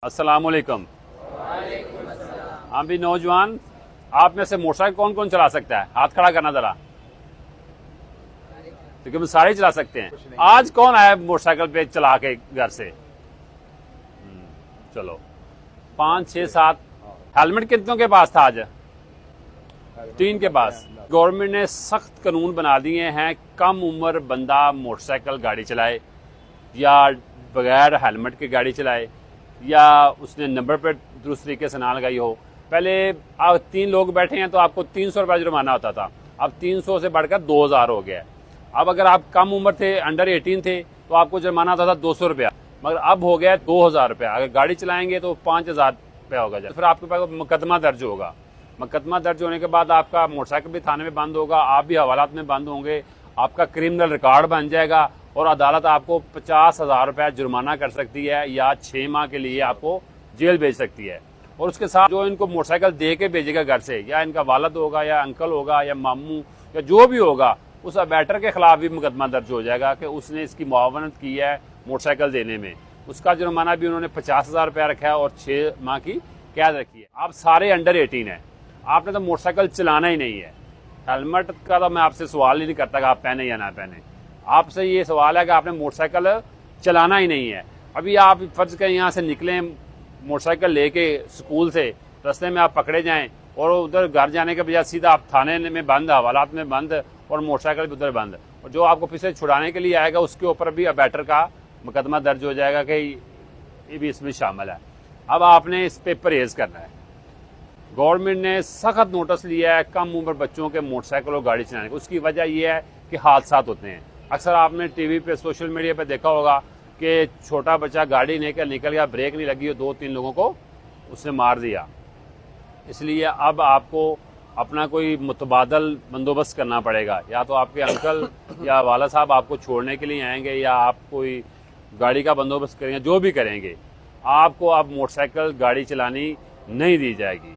अस्सलाम वालेकुम। हम भी नौजवान, आप में से मोटरसाइकिल कौन कौन चला सकता है? हाथ खड़ा करना जरा, क्योंकि हम सारे चला सकते हैं। आज कौन आया मोटरसाइकिल पे चला के घर से? चलो 5 6 7। हेलमेट कितनों के पास था आज? 3 के पास। गवर्नमेंट ने सख्त कानून बना दिए हैं, कम उम्र बंदा मोटरसाइकिल गाड़ी चलाए या बगैर हेलमेट के गाड़ी चलाए या उसने नंबर प्लेट दुरुस्त तरीके से ना लगाई हो। पहले आप 3 लोग बैठे हैं तो आपको 300 रुपये जुर्माना होता था, अब 300 से बढ़कर 2000 हो गया है। अब अगर आप कम उम्र थे, अंडर 18 थे, तो आपको जुर्माना होता था 200 रुपया, मगर अब हो गया है 2000 रुपया। अगर गाड़ी चलाएंगे तो 5000 रुपया होगा। फिर आपके पास मुकदमा दर्ज होगा। मुकदमा दर्ज होने के बाद आपका मोटरसाइकिल भी थाने में बंद होगा, आप भी हवालात में बंद होंगे, आपका क्रिमिनल रिकॉर्ड बन जाएगा और अदालत आपको 50,000 रुपया जुर्माना कर सकती है या 6 माह के लिए आपको जेल भेज सकती है। और उसके साथ जो इनको मोटरसाइकिल दे के भेजेगा घर से, या इनका वालद होगा या अंकल होगा या मामू या जो भी होगा, उस अबैटर के खिलाफ भी मुकदमा दर्ज हो जाएगा कि उसने इसकी मुआवनत की है मोटरसाइकिल देने में। उसका जुर्माना भी उन्होंने 50,000 रुपया रखा है और 6 माह की कैद रखी है। आप सारे अंडर 18 हैं, आपने तो मोटरसाइकिल चलाना ही नहीं है। हेलमेट का तो मैं आपसे सवाल ही नहीं करता कि आप पहने या ना पहने। आपसे ये सवाल है कि आपने मोटरसाइकिल चलाना ही नहीं है। अभी आप फर्ज करें यहाँ से निकलें मोटरसाइकिल लेके स्कूल से, रास्ते में आप पकड़े जाएं और उधर घर जाने के बजाय सीधा आप थाने में बंद, हवालात में बंद और मोटरसाइकिल भी उधर बंद, और जो आपको पीछे छुड़ाने के लिए आएगा उसके ऊपर भी अबैटर का मुकदमा दर्ज हो जाएगा कि ये भी इसमें शामिल है। अब आपने इस पर परहेज करना है। गवर्नमेंट ने सख्त नोटिस लिया है कम उम्र बच्चों के मोटरसाइकिल और गाड़ी चलाने की। उसकी वजह यह है कि हादसा होते हैं। अक्सर आपने टीवी पे, सोशल मीडिया पे देखा होगा कि छोटा बच्चा गाड़ी लेकर निकल गया, ब्रेक नहीं लगी और 2-3 लोगों को उसने मार दिया। इसलिए अब आपको अपना कोई मुतबादल बंदोबस्त करना पड़ेगा। या तो आपके अंकल या वाला साहब आपको छोड़ने के लिए आएंगे या आप कोई गाड़ी का बंदोबस्त करेंगे, जो भी करेंगे, आपको अब मोटरसाइकिल गाड़ी चलानी नहीं दी जाएगी।